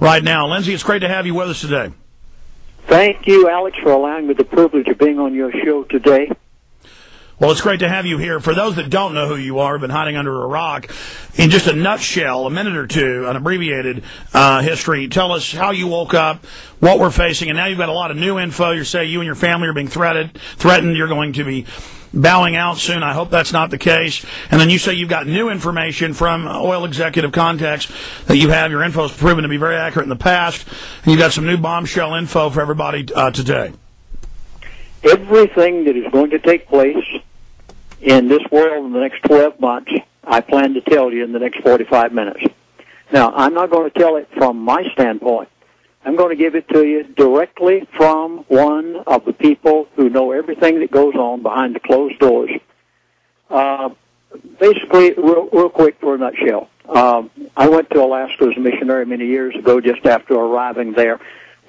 right now. Lindsay, it's great to have you with us today. Thank you, Alex, for allowing me the privilege of being on your show today. Well, it's great to have you here. For those that don't know who you are, been hiding under a rock, in just a nutshell, a minute or two, an abbreviated history, tell us how you woke up, what we're facing, and now you've got a lot of new info. You say you and your family are being threatened. You're going to be bowing out soon. I hope that's not the case. And then you say you've got new information from oil executive contacts that you have. Your info has proven to be very accurate in the past, and you've got some new bombshell info for everybody today. Everything that is going to take place in this world in the next 12 months, I plan to tell you in the next 45 minutes. Now, I'm not going to tell it from my standpoint. I'm going to give it to you directly from one of the people who know everything that goes on behind the closed doors. Basically, real quick for a nutshell. I went to Alaska as a missionary many years ago. Just after arriving there,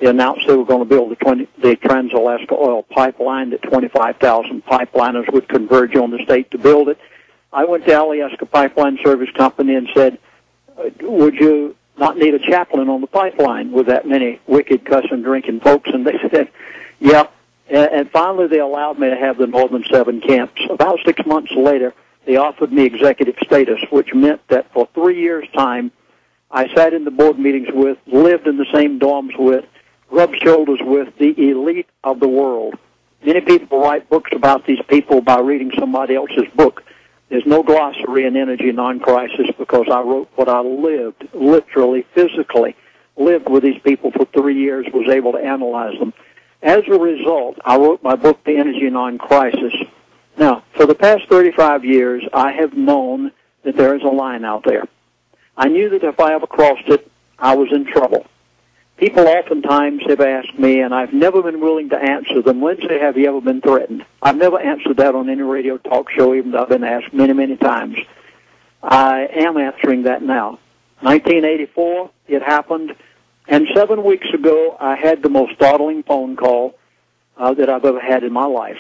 they announced they were going to build the Trans-Alaska Oil Pipeline, that 25,000 pipeliners would converge on the state to build it. I went to Alaska Pipeline Service Company and said, would you not need a chaplain on the pipeline with that many wicked, cussing, drinking folks? And they said, yeah. And finally they allowed me to have the Northern 7 camps. About 6 months later, they offered me executive status, which meant that for 3 years' time, I sat in the board meetings with, lived in the same dorms with, rubbed shoulders with the elite of the world. Many people write books about these people by reading somebody else's book. There's no glossary in energy non-crisis because I wrote what I lived, literally, physically, lived with these people for 3 years, was able to analyze them. As a result, I wrote my book, The Energy Non-Crisis. Now, for the past 35 years, I have known that there is a line out there. I knew that if I ever crossed it, I was in trouble. People oftentimes have asked me, and I've never been willing to answer them, Lindsay, have you ever been threatened? I've never answered that on any radio talk show, even though I've been asked many, many times. I am answering that now. 1984, it happened, and 7 weeks ago, I had the most startling phone call that I've ever had in my life.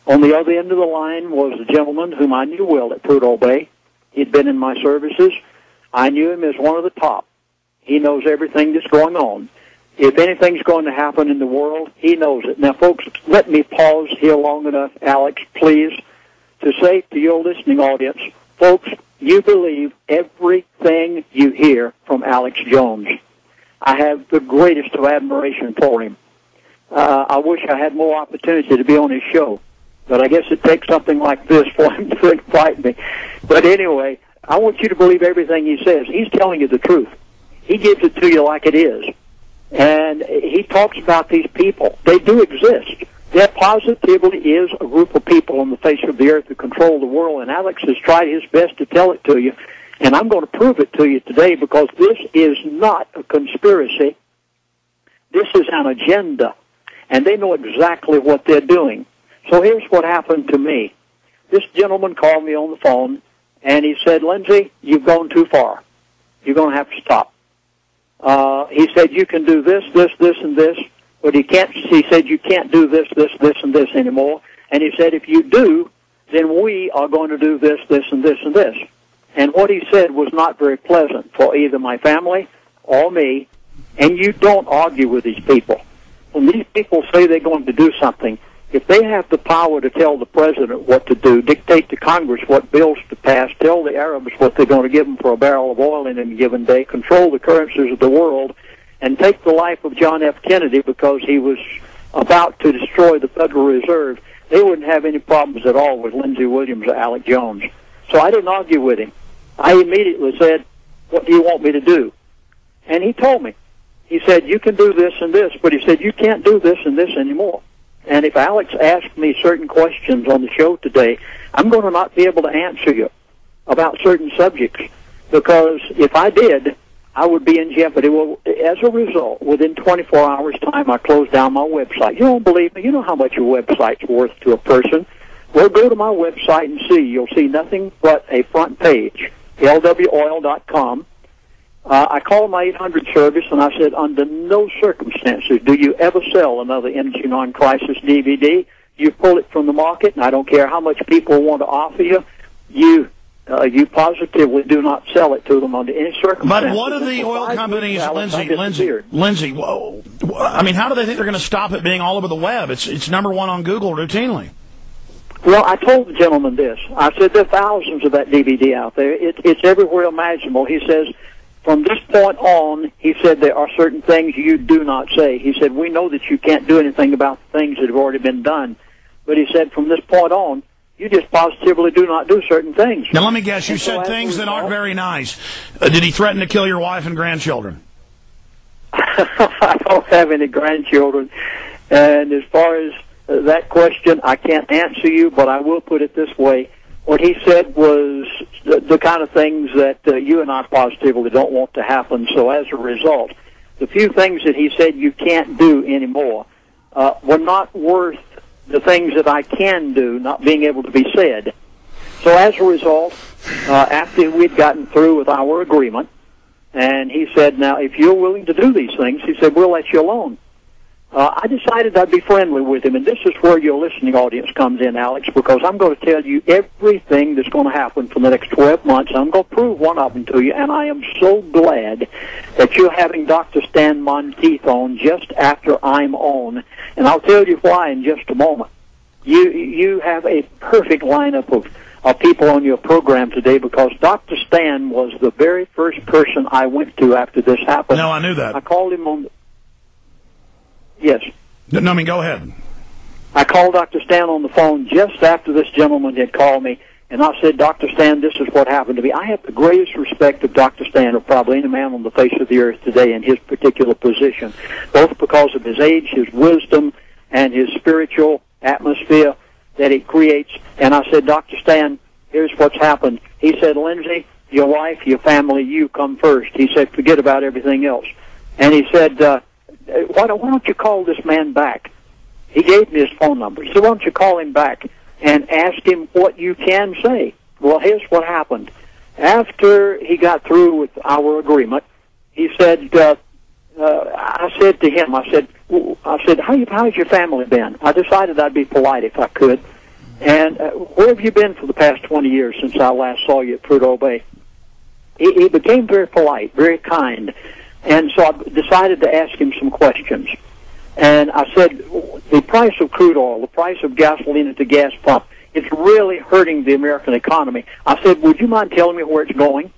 On the other end of the line was a gentleman whom I knew well at Prudhoe Bay. He'd been in my services. I knew him as one of the top. He knows everything that's going on. If anything's going to happen in the world, he knows it. Now, folks, let me pause here long enough, Alex, please, to say to your listening audience, folks, you believe everything you hear from Alex Jones. I have the greatest of admiration for him. I wish I had more opportunity to be on his show, but I guess it takes something like this for him to invite me. But anyway, I want you to believe everything he says. He's telling you the truth. He gives it to you like it is. And he talks about these people. They do exist. There positively is a group of people on the face of the earth who control the world, and Alex has tried his best to tell it to you. And I'm going to prove it to you today, because this is not a conspiracy. This is an agenda, and they know exactly what they're doing. So here's what happened to me. This gentleman called me on the phone, and he said, Lindsay, you've gone too far. You're going to have to stop. He said, you can do this, this, this, and this, but he said, you can't do this, this, this, and this anymore. And he said, if you do, then we are going to do this, this, and this, and this. And what he said was not very pleasant for either my family or me, and you don't argue with these people. When these people say they're going to do something, if they have the power to tell the president what to do, dictate to Congress what bills to pass, tell the Arabs what they're going to give them for a barrel of oil in a given day, control the currencies of the world, and take the life of John F. Kennedy because he was about to destroy the Federal Reserve, they wouldn't have any problems at all with Lindsey Williams or Alex Jones. So I didn't argue with him. I immediately said, what do you want me to do? And he told me. He said, you can do this and this, but he said, you can't do this and this anymore. And if Alex asked me certain questions on the show today, I'm going to not be able to answer you about certain subjects, because if I did, I would be in jeopardy. Well, as a result, within 24 hours' time, I closed down my website. You don't believe me? You know how much your website's worth to a person. Well, go to my website and see. You'll see nothing but a front page, lwoil.com. I called my 800 service, and I said, under no circumstances do you ever sell another Energy Non-Crisis DVD. You pull it from the market, and I don't care how much people want to offer you. You you positively do not sell it to them under any circumstances. But what are the oil companies, Lindsay, whoa, I mean, how do they think they're going to stop it being all over the web? It's #1 on Google routinely. Well, I told the gentleman this. I said there are thousands of that DVD out there. It's everywhere imaginable. He says, from this point on, he said, there are certain things you do not say. He said, we know that you can't do anything about the things that have already been done. But he said, from this point on, you just positively do not do certain things. Now, let me guess, you said things that aren't very nice. Did he threaten to kill your wife and grandchildren? I don't have any grandchildren. And as far as that question, I can't answer you, but I will put it this way. What he said was the kind of things that you and I positively don't want to happen. So as a result, the few things that he said you can't do anymore were not worth the things that I can do not being able to be said. So as a result, after we'd gotten through with our agreement, and he said, now, if you're willing to do these things, he said, we'll let you alone. I decided I'd be friendly with him, and this is where your listening audience comes in, Alex, because I'm going to tell you everything that's going to happen for the next 12 months. I'm going to prove one of them to you, and I am so glad that you're having Dr. Stan Monteith on just after I'm on, and I'll tell you why in just a moment. You have a perfect lineup of people on your program today, because Dr. Stan was the very first person I went to after this happened. No, I knew that. I called him on... Yes. No, I mean, go ahead. I called Dr. Stan on the phone just after this gentleman had called me, and I said, Dr. Stan, this is what happened to me. I have the greatest respect of Dr. Stan of probably any man on the face of the earth today in his particular position, both because of his age, his wisdom, and his spiritual atmosphere that he creates. And I said, Dr. Stan, here's what's happened. He said, Lindsay, your wife, your family, you come first. He said, forget about everything else. And he said, why don't you call this man back? He gave me his phone number. He said, why don't you call him back and ask him what you can say? Well, here's what happened. After he got through with our agreement, he said, I said to him, I said, how's your family been? I decided I'd be polite if I could. And where have you been for the past 20 years since I last saw you at Prudhoe Bay? He became very polite, very kind. And so I decided to ask him some questions. And I said, the price of crude oil, the price of gasoline at the gas pump, it's really hurting the American economy. I said, would you mind telling me where it's going?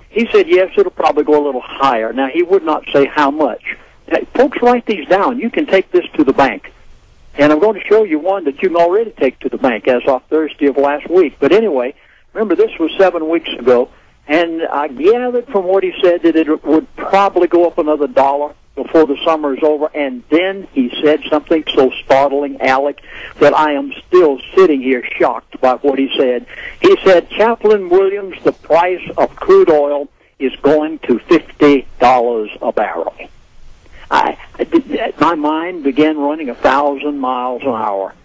He said, yes, it'll probably go a little higher. Now, he would not say how much. Now, folks, write these down. You can take this to the bank. And I'm going to show you one that you can already take to the bank as of Thursday of last week. But anyway, remember, this was 7 weeks ago. And I gathered from what he said that it would probably go up another $1 before the summer is over. And then he said something so startling, Alec, that I am still sitting here shocked by what he said. He said, Chaplain Williams, the price of crude oil is going to $50 a barrel. My mind began running 1,000 miles an hour.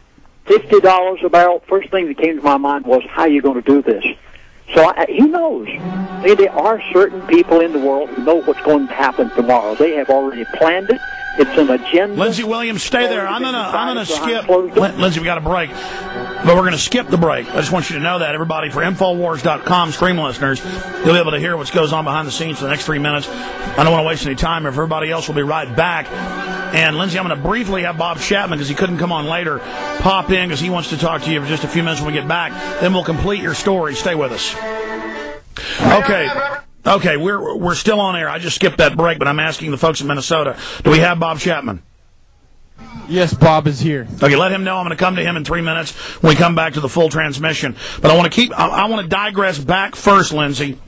$50 a barrel, first thing that came to my mind was, how are you going to do this? So he knows. There are certain people in the world who know what's going to happen tomorrow. They have already planned it. It's an agenda. Lindsey Williams, stay there. I'm gonna skip. Lindsey, we got a break, but we're gonna skip the break. I just want you to know that, everybody, for Infowars.com stream listeners, you'll be able to hear what goes on behind the scenes for the next 3 minutes. I don't want to waste any time. If everybody else will be right back. And Lindsey, I'm going to briefly have Bob Chapman, because he couldn't come on later, pop in because he wants to talk to you for just a few minutes when we get back. Then we'll complete your story. Stay with us. Okay, we're still on air. I just skipped that break, but I'm asking the folks in Minnesota, do we have Bob Chapman? Yes, Bob is here. Okay, let him know. I'm going to come to him in 3 minutes when we come back to the full transmission. But I want to digress back first, Lindsey.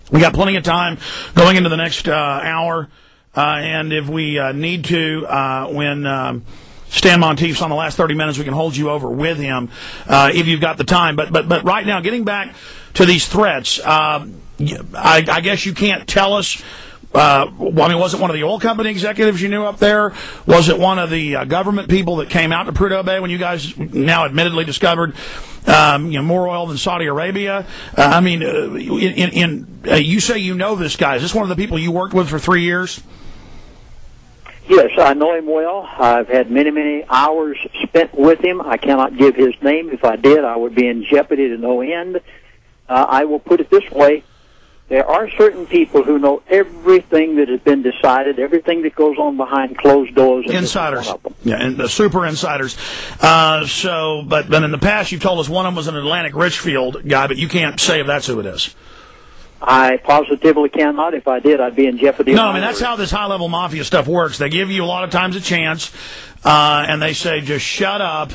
We got plenty of time going into the next hour. And if we need to, when Stan Monteith's on the last 30 minutes, we can hold you over with him if you've got the time. But right now, getting back to these threats, I guess you can't tell us. Was it one of the oil company executives you knew up there? Was it one of the government people that came out to Prudhoe Bay when you guys now admittedly discovered more oil than Saudi Arabia? You say you know this guy. Is this one of the people you worked with for 3 years? Yes, I know him well. I've had many, many hours spent with him. I cannot give his name. If I did, I would be in jeopardy to no end. I will put it this way. There are certain people who know everything that has been decided, everything that goes on behind closed doors. And insiders. Yeah, and the super insiders. But in the past, you've told us one of them was an Atlantic Richfield guy, but you can't say if that's who it is. I positively cannot. If I did, I'd be in jeopardy. No, I mean, that's how this high-level mafia stuff works. They give you a lot of times a chance, and they say, just shut up.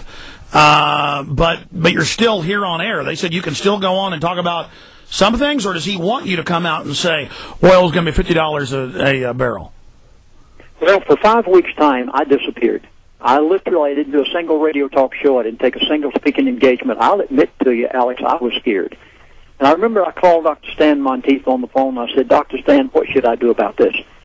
But you're still here on air. They said you can still go on and talk about some things, or does he want you to come out and say oil's going to be $50 a barrel? Well, for 5 weeks' time, I disappeared. I didn't do a single radio talk show. I didn't take a single speaking engagement. I'll admit to you, Alex, I was scared. And I remember I called Dr. Stan Monteith on the phone, and I said, Dr. Stan, what should I do about this?